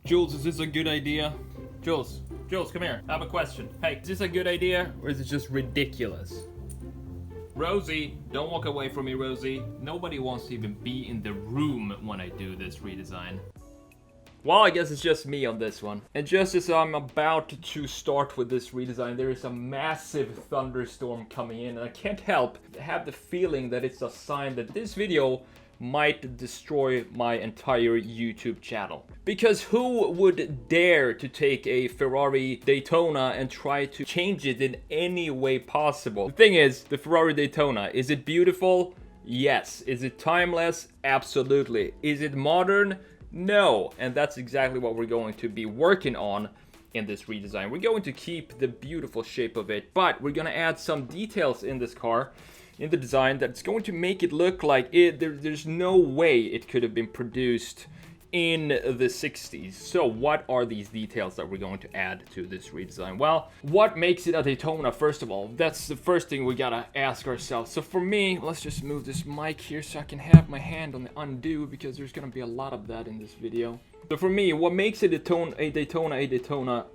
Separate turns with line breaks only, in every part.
Jules, is this a good idea? Jules, come here. I have a question. Hey, is this a good idea or is it just ridiculous? Rosie, don't walk away from me, Rosie. Nobody wants to even be in the room when I do this redesign. Well, I guess it's just me on this one. And just as I'm about to start with this redesign, there is a massive thunderstorm coming in, and I can't help but have the feeling that it's a sign that this video might destroy my entire YouTube channel. Because who would dare to take a Ferrari Daytona and try to change it in any way possible? The thing is, the Ferrari Daytona, is it beautiful? Yes. Is it timeless? Absolutely. Is it modern? No. And that's exactly what we're going to be working on in this redesign. We're going to keep the beautiful shape of it, but we're going to add some details in this car, in the design, that's going to make it look like there's no way it could have been produced in the 60s. So what are these details that we're going to add to this redesign? Well, what makes it a Daytona, first of all? That's the first thing we gotta ask ourselves. So for me, let's just move this mic here so I can have my hand on the undo, because there's gonna be a lot of that in this video. So for me, what makes it a Daytona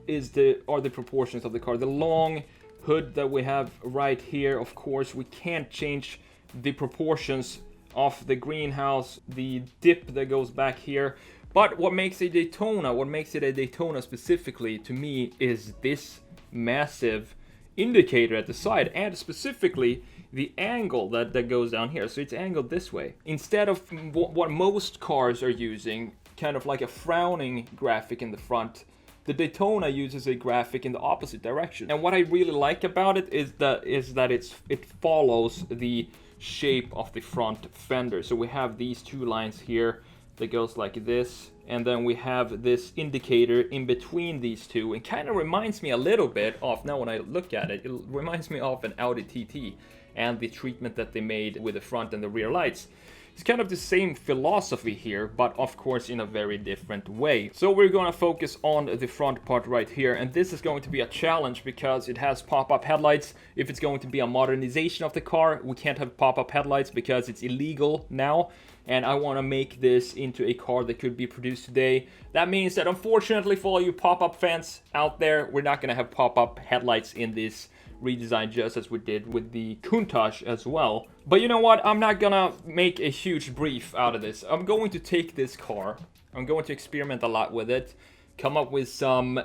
are the proportions of the car. The long hood that we have right here, of course, we can't change the proportions of the greenhouse, the dip that goes back here. But what makes it a Daytona specifically to me is this massive indicator at the side, and specifically the angle that goes down here. So it's angled this way. Instead of what most cars are using, kind of like a frowning graphic in the front, the Daytona uses a graphic in the opposite direction. And what I really like about it is that it follows the shape of the front fender. So we have these two lines here that goes like this, and then we have this indicator in between these two. It kind of reminds me a little bit of, now when I look at it, it reminds me of an Audi TT and the treatment that they made with the front and the rear lights. It's kind of the same philosophy here, but of course in a very different way. So we're going to focus on the front part right here, and this is going to be a challenge because it has pop-up headlights. If it's going to be a modernization of the car, we can't have pop-up headlights because it's illegal now, and I want to make this into a car that could be produced today. That means that unfortunately for all you pop-up fans out there, we're not going to have pop-up headlights in this redesign, just as we did with the Countach as well. But you know what? I'm not gonna make a huge brief out of this. I'm going to take this car, I'm going to experiment a lot with it, come up with some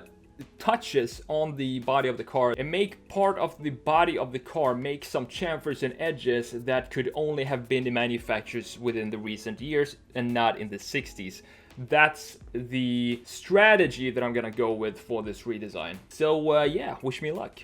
touches on the body of the car, and make part of the body of the car make some chamfers and edges that could only have been the manufacturers within the recent years and not in the 60s. That's the strategy that I'm gonna go with for this redesign. So yeah, wish me luck.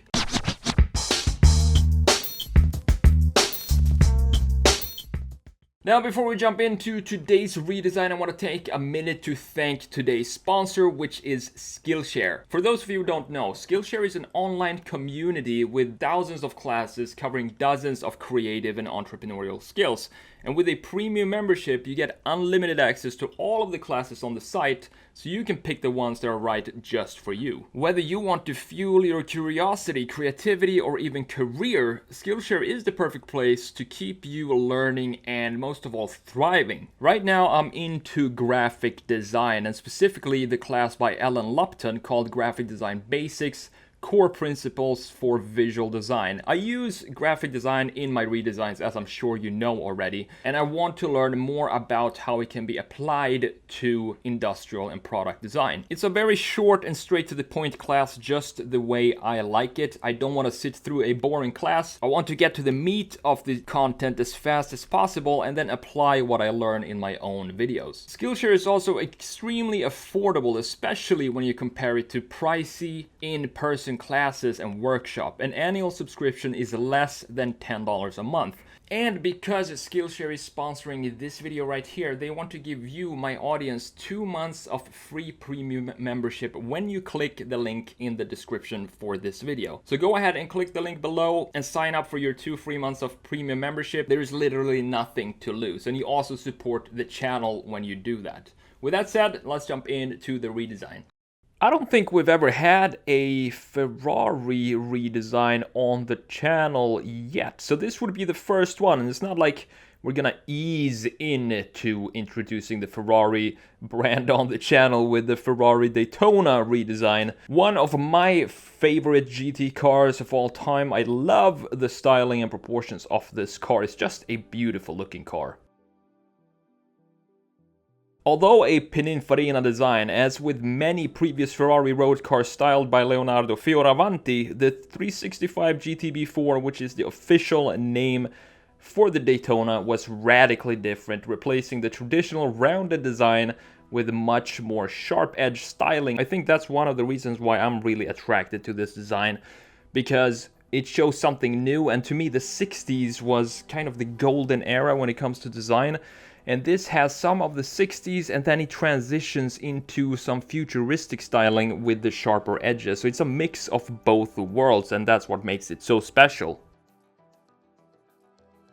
Now, before we jump into today's redesign, I want to take a minute to thank today's sponsor, which is Skillshare. For those of you who don't know, Skillshare is an online community with thousands of classes covering dozens of creative and entrepreneurial skills. And with a premium membership, you get unlimited access to all of the classes on the site, so you can pick the ones that are right just for you. Whether you want to fuel your curiosity, creativity, or even career, Skillshare is the perfect place to keep you learning and most of all thriving. Right now, I'm into graphic design, and specifically the class by Ellen Lupton called Graphic Design Basics: Core Principles for Visual Design. I use graphic design in my redesigns, as I'm sure you know already, and I want to learn more about how it can be applied to industrial and product design. It's a very short and straight to the point class, just the way I like it. I don't want to sit through a boring class. I want to get to the meat of the content as fast as possible and then apply what I learn in my own videos. Skillshare is also extremely affordable, especially when you compare it to pricey in-person classes and workshop. An annual subscription is less than $10 a month. And because Skillshare is sponsoring this video right here, they want to give you, my audience, 2 months of free premium membership when you click the link in the description for this video. So go ahead and click the link below and sign up for your 2 free months of premium membership. There is literally nothing to lose, and you also support the channel when you do that. With that said, let's jump into the redesign. I don't think we've ever had a Ferrari redesign on the channel yet, so this would be the first one, and it's not like we're gonna ease into introducing the Ferrari brand on the channel with the Ferrari Daytona redesign. One of my favorite GT cars of all time. I love the styling and proportions of this car. It's just a beautiful looking car. Although a Pininfarina design, as with many previous Ferrari road cars styled by Leonardo Fioravanti, the 365 GTB4, which is the official name for the Daytona, was radically different, replacing the traditional rounded design with much more sharp-edge styling. I think that's one of the reasons why I'm really attracted to this design, because it shows something new, and to me the 60s was kind of the golden era when it comes to design. And this has some of the 60s, and then it transitions into some futuristic styling with the sharper edges. So it's a mix of both worlds, and that's what makes it so special.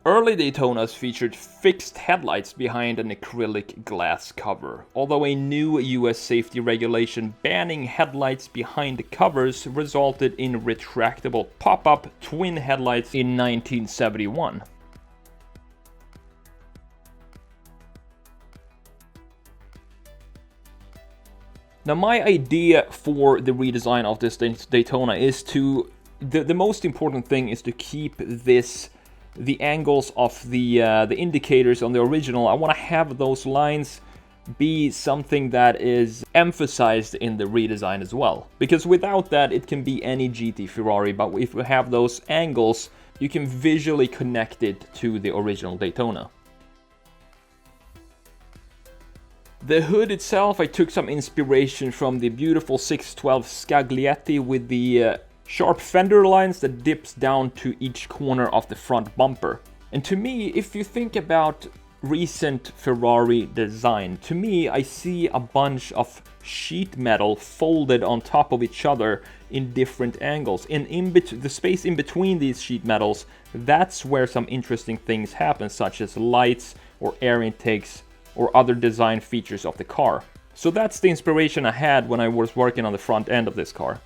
Early Daytonas featured fixed headlights behind an acrylic glass cover, although a new US safety regulation banning headlights behind the covers resulted in retractable pop-up twin headlights in 1971. Now, my idea for the redesign of this Daytona is to, the most important thing is to keep the angles of the indicators on the original. I want to have those lines be something that is emphasized in the redesign as well. Because without that, it can be any GT Ferrari, but if we have those angles, you can visually connect it to the original Daytona. The hood itself, I took some inspiration from the beautiful 612 Scaglietti with the sharp fender lines that dips down to each corner of the front bumper. And to me, if you think about recent Ferrari design, to me I see a bunch of sheet metal folded on top of each other in different angles. And the space in between these sheet metals, that's where some interesting things happen, such as lights or air intakes or other design features of the car. So that's the inspiration I had when I was working on the front end of this car.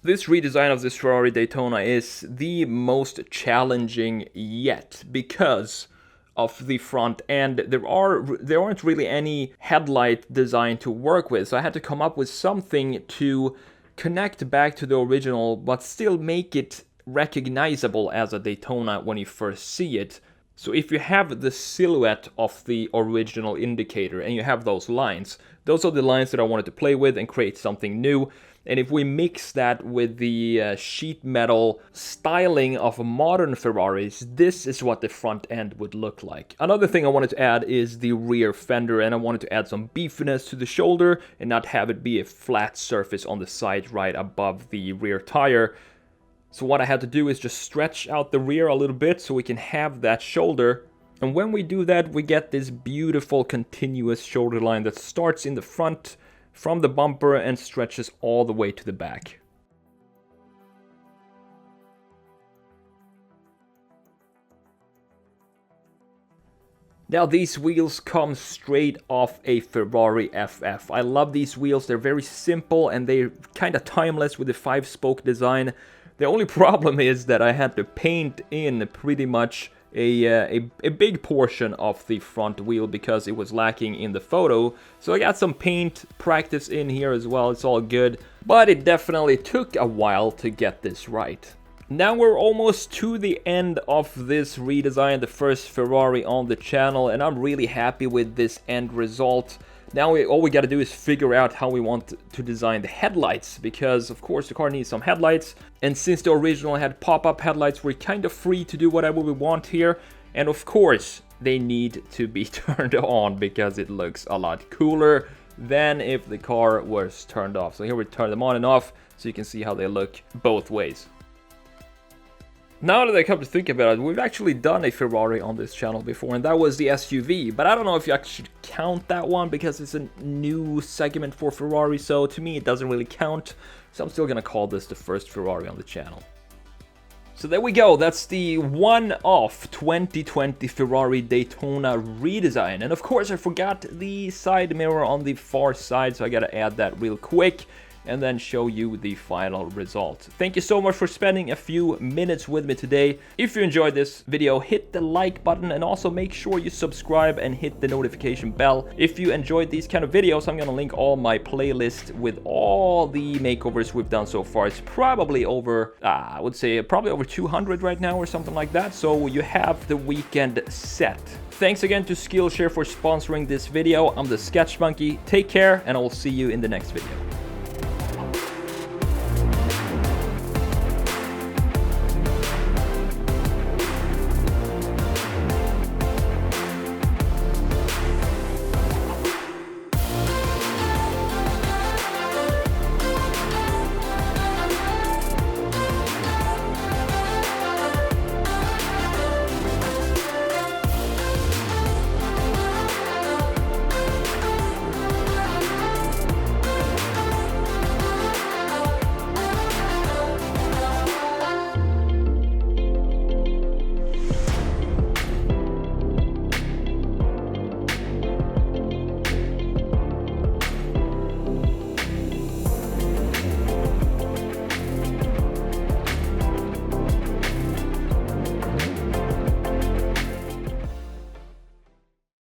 This redesign of this Ferrari Daytona is the most challenging yet because of the front end. There aren't really any headlight design to work with, so I had to come up with something to connect back to the original but still make it recognizable as a Daytona when you first see it. So if you have the silhouette of the original indicator and you have those are the lines that I wanted to play with and create something new. And if we mix that with the sheet metal styling of modern Ferraris, this is what the front end would look like. Another thing I wanted to add is the rear fender, and I wanted to add some beefiness to the shoulder and not have it be a flat surface on the side right above the rear tire. So what I had to do is just stretch out the rear a little bit so we can have that shoulder. And when we do that, we get this beautiful continuous shoulder line that starts in the front from the bumper and stretches all the way to the back. Now these wheels come straight off a Ferrari FF. I love these wheels, they're very simple and they're kind of timeless with the 5-spoke design. The only problem is that I had to paint in pretty much a big portion of the front wheel because it was lacking in the photo. So I got some paint practice in here as well, it's all good. But it definitely took a while to get this right. Now we're almost to the end of this redesign, the first Ferrari on the channel, and I'm really happy with this end result. Now all we gotta do is figure out how we want to design the headlights, because of course the car needs some headlights, and since the original had pop-up headlights, we're kind of free to do whatever we want here, and of course they need to be turned on because it looks a lot cooler than if the car was turned off. So here we turn them on and off so you can see how they look both ways. Now that I come to think about it, we've actually done a Ferrari on this channel before, and that was the SUV, but I don't know if you actually count that one because it's a new segment for Ferrari, so to me it doesn't really count, so I'm still gonna call this the first Ferrari on the channel. So there we go, that's the one-off 2020 Ferrari Daytona redesign, and of course I forgot the side mirror on the far side, so I gotta add that real quick. and then show you the final result. Thank you so much for spending a few minutes with me today. If you enjoyed this video, hit the like button and also make sure you subscribe and hit the notification bell. If you enjoyed these kind of videos, I'm gonna link all my playlist with all the makeovers we've done so far. It's probably over, I would say probably over 200 right now or something like that. So you have the weekend set. Thanks again to Skillshare for sponsoring this video. I'm the Sketch Monkey. Take care, and I will see you in the next video.